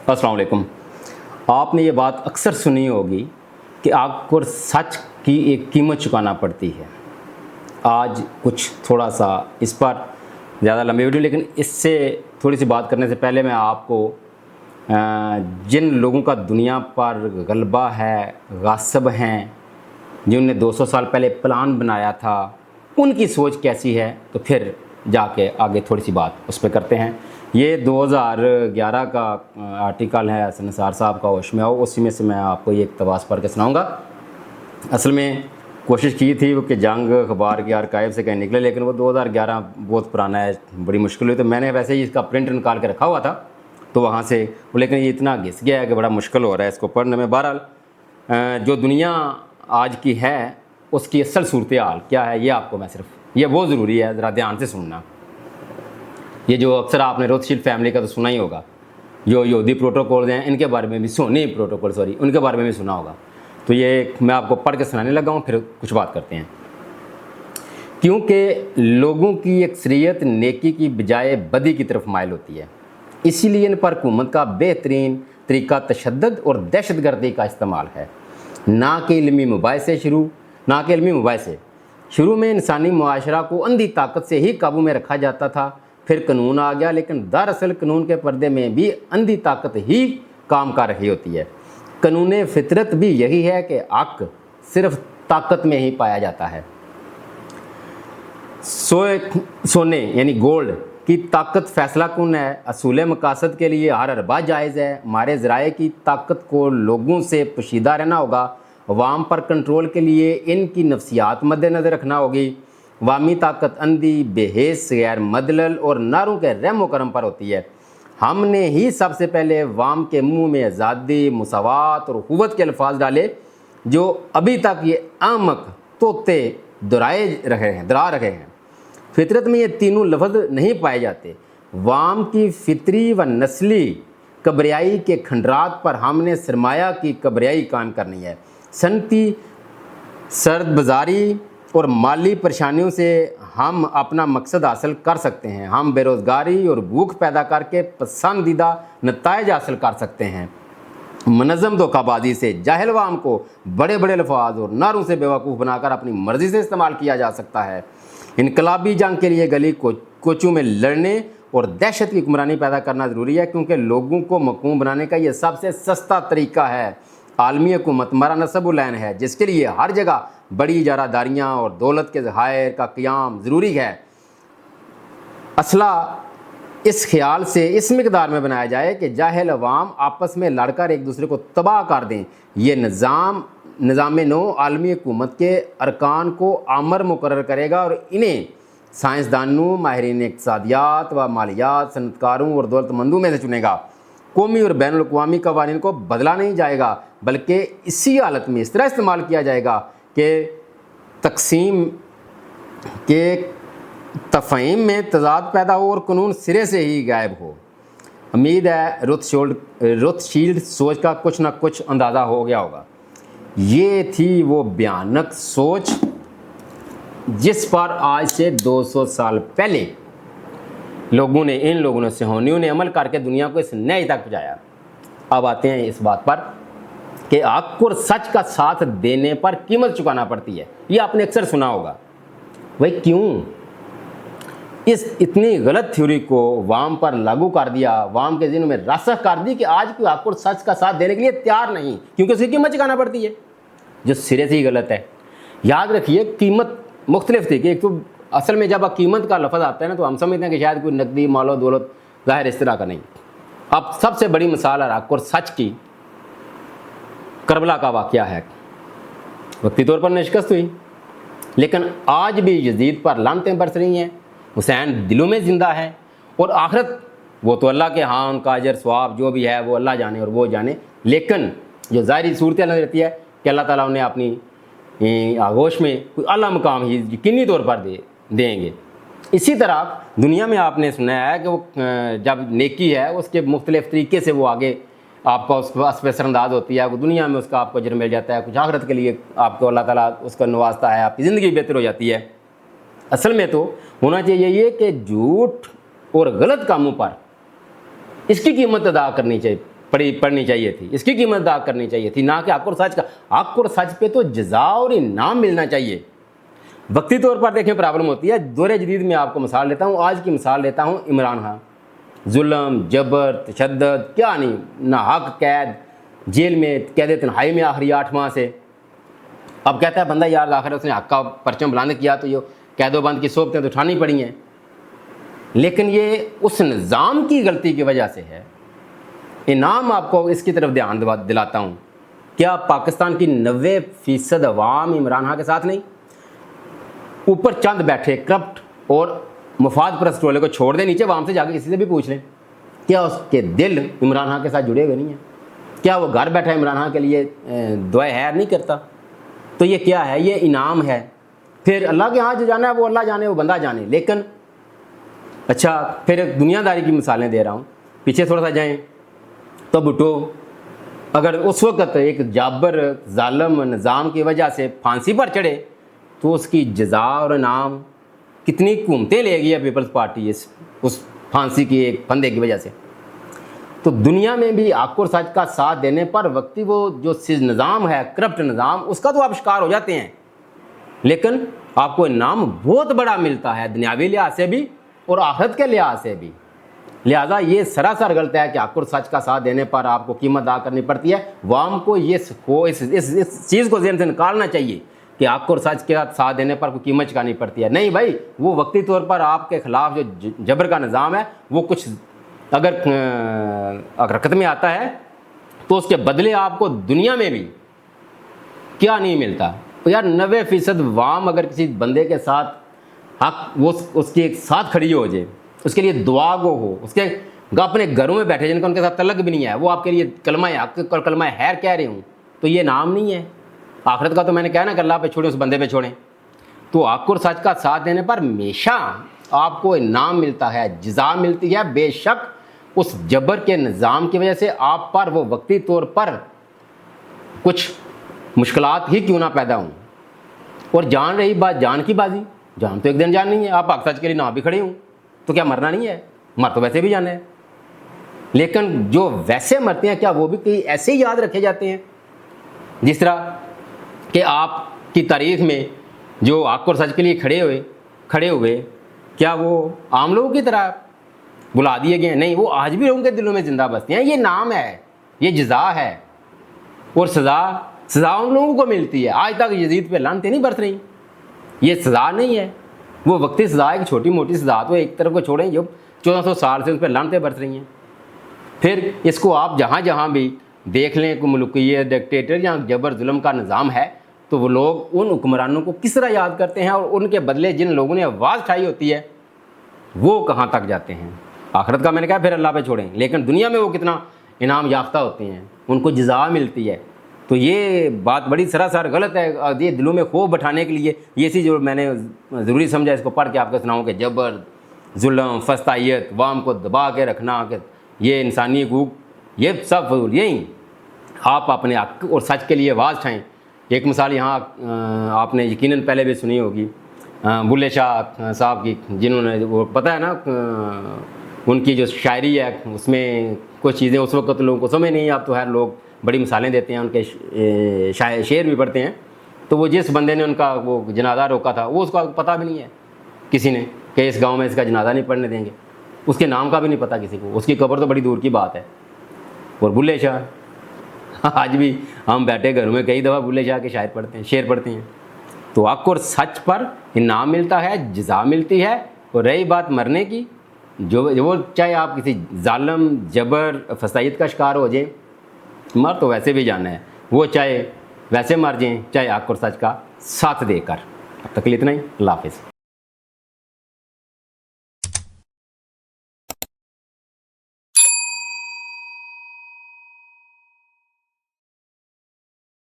अस्सलाम वालेकुम। आपने ये बात अक्सर सुनी होगी कि आपको सच की एक कीमत चुकाना पड़ती है। आज कुछ थोड़ा सा इस पर ज़्यादा लंबी वीडियो, लेकिन इससे थोड़ी सी बात करने से पहले मैं आपको जिन लोगों का दुनिया पर गलबा है, गासिब हैं, जिनने 200 साल पहले प्लान बनाया था, उनकी सोच कैसी है, तो फिर जाके आगे थोड़ी सी बात उस पर करते हैं। ये 2011 का आर्टिकल है निसार साहब का, होश में आओ, उसी में से मैं आपको ये इक़्तिबास पढ़ के सुनाऊँगा। असल में कोशिश की थी कि जंग अखबार के आर्काइव से कहीं निकले, लेकिन वो 2011 बहुत पुराना है, बड़ी मुश्किल हुई। तो मैंने वैसे ही इसका प्रिंट निकाल के रखा हुआ था, तो वहाँ से, लेकिन ये इतना घिस गया है कि बड़ा मुश्किल हो रहा है इसको पढ़ने में। बहरहाल जो दुनिया आज की है उसकी असल सूरत हाल क्या है, ये आपको मैं सिर्फ, ये बहुत ज़रूरी है, ज़रा ध्यान से सुनना। ये जो अक्सर आपने रोथशील्ड फैमिली का तो सुना ही होगा, जो यहूदी प्रोटोकॉल हैं, इनके बारे में भी उनके बारे में भी सुना होगा। तो ये मैं आपको पढ़ के सुनाने लगा हूँ, फिर कुछ बात करते हैं। क्योंकि लोगों की अक्सरियत नेकी की बजाय बदी की तरफ माइल होती है, इसीलिए इन पर हुकूमत का बेहतरीन तरीका तशद्दुद और दहशतगर्दी का इस्तेमाल है, ना कि इल्मी मुबाहिसे। शुरू में इंसानी मुआशरा को अंधी ताकत से ही काबू में रखा जाता था, फिर कानून आ गया, लेकिन दरअसल कानून के पर्दे में भी अंधी ताकत ही काम कर रही होती है। कानून फितरत भी यही है कि हक सिर्फ ताकत में ही पाया जाता है। सोने यानी गोल्ड की ताकत फैसला कुन है, असूल मकासद के लिए हर अरबा जायज़ है। हमारे ज़राए की ताकत को लोगों से पोशीदा रहना होगा। अवाम पर कंट्रोल के लिए इनकी नफ्सियात मद्देनज़र रखना होगी। अवामी ताकत अंधी, बेहिस, गैर मदलल और नारों के रहम करम पर होती है। हमने ही सबसे पहले अवाम के मुंह में आज़ादी, मुसावात और हुव्वत के अल्फाज डाले, जो अभी तक ये आमक तोते दरा रहे हैं। फितरत में ये तीनों लफ्ज़ नहीं पाए जाते। अवाम की फितरी व नस्ली कब्रियाई के खंडरात पर हमने सरमाया की कब्रियाई कायम करनी है। सनती सर्द बाज़ारी और माली परेशानियों से हम अपना मकसद हासिल कर सकते हैं। हम बेरोज़गारी और भूख पैदा करके पसंदीदा नताइज हासिल कर सकते हैं। मनज़म धोखाबाजी से जाहिल अवाम को बड़े बड़े अल्फाज और नारों से बेवकूफ़ बनाकर अपनी मर्ज़ी से इस्तेमाल किया जा सकता है। इनकलाबी जंग के लिए गली कोचों में लड़ने और दहशत की हुक्मरानी पैदा करना ज़रूरी है, क्योंकि लोगों को मकूम बनाने का ये सबसे सस्ता तरीका है। आलमी हुकूमत हमारा नसबुलैन है, जिसके लिए हर जगह बड़ी इजारादारियाँ और दौलत के ज़खायर का क़याम ज़रूरी है। असला इस ख्याल से इस मिक़दार में बनाया जाए कि जाहिल अवाम आपस में लड़कर एक दूसरे को तबाह कर दें। ये निज़ाम नो आलमी हुकूमत के अरकान को आमर मुकर्रर करेगा और इन्हें साइंसदानों, माहिरीन इक़्तिसादियात व मालियात, सनअतकारों और दौलतमंदों में से चुनेगा। कौमी और बैनुल अक़वामी कवानीन को बदला नहीं जाएगा, बल्कि इसी हालत में इस तरह इस्तेमाल किया जाएगा कि तकसीम के तफ़हीम में तज़ाद पैदा हो और कानून सिरे से ही गायब हो। उम्मीद है रोथशील्ड सोच का कुछ ना कुछ अंदाज़ा हो गया होगा। ये थी वो भयानक सोच जिस पर आज से 200 साल पहले इन लोगों ने सिहोनियों ने अमल करके दुनिया को इस नए तक पहुँचाया। अब आते हैं इस बात पर कि हक और सच का साथ देने पर कीमत चुकाना पड़ती है। ये आपने अक्सर सुना होगा। भाई क्यों इस इतनी गलत थ्योरी को वाम पर लागू कर दिया, वाम के ज़हन में रसख कर दी कि आज कोई हक और सच का साथ देने के लिए तैयार नहीं, क्योंकि उसकी कीमत चुकाना पड़ती है, जो सिरे से ही गलत है। याद रखिए, कीमत मुख्तलिफ थी कि एक तो असल में जब कीमत का लफ्ज़ आता है ना, तो हम समझते हैं कि शायद कोई नकदी, मालो दौलत, ज़ाहिर इस तरह का नहीं। अब सबसे बड़ी मिसाल है हक और सच की, करबला का वाक़या है। वक्ती तौर पर शिकस्त हुई, लेकिन आज भी यजीद पर लानतें बरस रही हैं। हुसैन दिलों में ज़िंदा है, और आखिरत वो तो अल्लाह के, हाँ, उनका अजर सवाब जो भी है वो अल्लाह जाने और वो जाने। लेकिन जो ज़ाहिरी सूरत नज़र रहती है कि अल्लाह ताला उन्हें अपनी आगोश में कोई आला मकाम ही यकीनी तौर पर देंगे। इसी तरह दुनिया में आपने सुना है कि वो जब नेकी है उसके मुख्तलिफ़ तरीके से वो आगे आपका उस पर असरअंदाज होती है। वो दुनिया में उसका आपको अजर मिल जाता है, कुछ आखिरत के लिए आपको अल्लाह ताला उसका नवाजता है, आपकी ज़िंदगी बेहतर हो जाती है। असल में तो होना चाहिए ये कि झूठ और गलत कामों पर इसकी कीमत अदा करनी चाहिए پڑھنی چاہیے تھی، اس کی قیمت ادا کرنی چاہیے تھی، نہ کہ حق اور سچ کا۔ حق اور سچ پہ تو جزا اور انعام ملنا چاہیے۔ وقتی طور پر دیکھیں پرابلم ہوتی ہے، دور جدید میں آپ کو مثال لیتا ہوں، آج کی مثال لیتا ہوں عمران خان۔ ظلم، جبر، تشدد، کیا نہیں، ناحق قید، جیل میں قید تنہائی میں آخری 8 ماہ سے۔ اب کہتا ہے بندہ یار آخر اس نے حق کا پرچم بلند کیا تو یہ قید و بند کی صحبتیں تو اٹھانی پڑی ہیں، لیکن یہ اس نظام کی غلطی کی وجہ سے ہے۔ انعام آپ کو اس کی طرف دھیان دلاتا ہوں، کیا پاکستان کی 90% عوام عمران خان کے ساتھ نہیں؟ اوپر چند بیٹھے کرپٹ اور مفاد پرست ٹولے کو چھوڑ دیں، نیچے عوام سے جا کے کسی سے بھی پوچھ لیں، کیا اس کے دل عمران خان کے ساتھ جڑے ہوئے نہیں ہیں؟ کیا وہ گھر بیٹھا عمران خان کے لیے دعائے خیر نہیں کرتا؟ تو یہ کیا ہے؟ یہ انعام ہے۔ پھر اللہ کے ہاں جو جانا ہے وہ اللہ جانے، وہ بندہ جانے۔ لیکن اچھا پھر دنیا داری کی مثالیں دے رہا ہوں، پیچھے تھوڑا سا جائیں تو بھٹو اگر اس وقت ایک جابر ظالم نظام کی وجہ سے پھانسی پر چڑھے تو اس کی جزا اور انعام کتنی قومتیں لے گئی ہے پیپلز پارٹی اس پھانسی کی ایک پھندے کی وجہ سے۔ تو دنیا میں بھی حق اور سچ کا ساتھ دینے پر وقتی وہ جو نظام ہے کرپٹ نظام، اس کا تو آپ شکار ہو جاتے ہیں، لیکن آپ کو انعام بہت بڑا ملتا ہے دنیاوی لحاظ سے بھی اور آخرت کے لحاظ سے بھی۔ لہٰذا یہ سراسر غلط ہے کہ حق اور سچ کا ساتھ دینے پر آپ کو قیمت ادا کرنی پڑتی ہے۔ عوام کو اس چیز کو ذہن سے نکالنا چاہیے کہ حق اور سچ کے ساتھ دینے پر کوئی قیمت چکانی پڑتی ہے۔ نہیں بھائی، وہ وقتی طور پر آپ کے خلاف جو جبر کا نظام ہے وہ کچھ اگر حرکت میں آتا ہے تو اس کے بدلے آپ کو دنیا میں بھی کیا نہیں ملتا۔ یار 90% عوام اگر کسی بندے کے ساتھ حق وہ اس کے ساتھ کھڑی ہو جائے، اس کے لیے دعا گو ہو، اس کے اپنے گھروں میں بیٹھے جن کا ان کے ساتھ تعلق بھی نہیں ہے، وہ آپ کے لیے کلمہ حق اور کلمہ خیر کہہ رہے ہوں، تو یہ نام نہیں ہے آخرت کا۔ تو میں نے کہا نا کہ اللہ پہ چھوڑیں، اس بندے پہ چھوڑیں۔ تو حق اور سچ کا ساتھ دینے پر ہمیشہ آپ کو انعام ملتا ہے، جزا ملتی ہے، بے شک اس جبر کے نظام کی وجہ سے آپ پر وہ وقتی طور پر کچھ مشکلات ہی کیوں نہ پیدا ہوں۔ اور جان رہی بات جان کی بازی، جان تو ایک دن جان نہیں ہے۔ آپ حق سچ کے لیے نہ بھی کھڑے ہوں تو کیا مرنا نہیں ہے؟ مر تو ویسے بھی جانا ہے، لیکن جو ویسے مرتے ہیں کیا وہ بھی کئی ایسے ہی یاد رکھے جاتے ہیں؟ جس طرح کہ آپ کی تاریخ میں جو حق اور سچ کے لیے کھڑے ہوئے کیا وہ عام لوگوں کی طرح بلا دیے گئے ہیں؟ نہیں، وہ آج بھی لوگوں کے دلوں میں زندہ بستے ہیں۔ یہ نام ہے، یہ جزا ہے، اور سزا ان لوگوں کو ملتی ہے۔ آج تک یزید پہ لعنتیں نہیں برس رہی، یہ سزا نہیں ہے، وہ وقتی سزا، ایک چھوٹی موٹی سزا تو ایک طرف کو چھوڑیں، جو 1400 سال سے اس پہ لعنتیں برس رہی ہیں۔ پھر اس کو آپ جہاں جہاں بھی دیکھ لیں کہ ملوکیت، ڈکٹیٹر یا جبر ظلم کا نظام ہے، تو وہ لوگ ان حکمرانوں کو کس طرح یاد کرتے ہیں، اور ان کے بدلے جن لوگوں نے آواز اٹھائی ہوتی ہے وہ کہاں تک جاتے ہیں۔ آخرت کا میں نے کہا پھر اللہ پہ چھوڑیں، لیکن دنیا میں وہ کتنا انعام یافتہ ہوتے ہیں، ان کو جزا ملتی ہے۔ تو یہ بات بڑی سراسر غلط ہے۔ یہ دلوں میں خوف بٹھانے کے لیے یہ سی جو میں نے ضروری سمجھا اس کو پڑھ کے آپ کو سناؤں کہ جبر، ظلم، فسطائیت، عوام کو دبا کے رکھنا، کہ یہ انسانی حقوق، یہ سب یہی آپ اپنے حق اور سچ کے لیے آواز اٹھائیں۔ ایک مثال یہاں آپ نے یقیناً پہلے بھی سنی ہوگی بلے شاہ صاحب کی، جنہوں نے وہ پتہ ہے نا ان کی جو شاعری ہے اس میں کچھ چیزیں اس وقت لوگوں کو سمجھ نہیں، اب تو ہر لوگ بڑی مثالیں دیتے ہیں، ان کے شعر بھی پڑھتے ہیں۔ تو وہ جس بندے نے ان کا وہ جنازہ روکا تھا وہ اس کو پتہ بھی نہیں ہے کسی نے کہ اس گاؤں میں اس کا جنازہ نہیں پڑھنے دیں گے، اس کے نام کا بھی نہیں پتہ کسی کو، اس کی قبر تو بڑی دور کی بات ہے۔ اور بلے شاہ آج بھی ہم بیٹھے گھروں میں کئی دفعہ بلے شاہ کے شعر پڑھتے ہیں۔ تو حق اور سچ پر انعام ملتا ہے، جزا ملتی ہے۔ اور رہی بات مرنے کی، جو وہ چاہے آپ کسی ظالم، جبر، فسائیت کا شکار ہو جائیں، مر تو ویسے بھی جانا ہے، وہ چاہے ویسے مر جائیں چاہے حق اور سچ کا ساتھ دے کر۔ اب تک کے لیے اتنا ہی، اللہ حافظ۔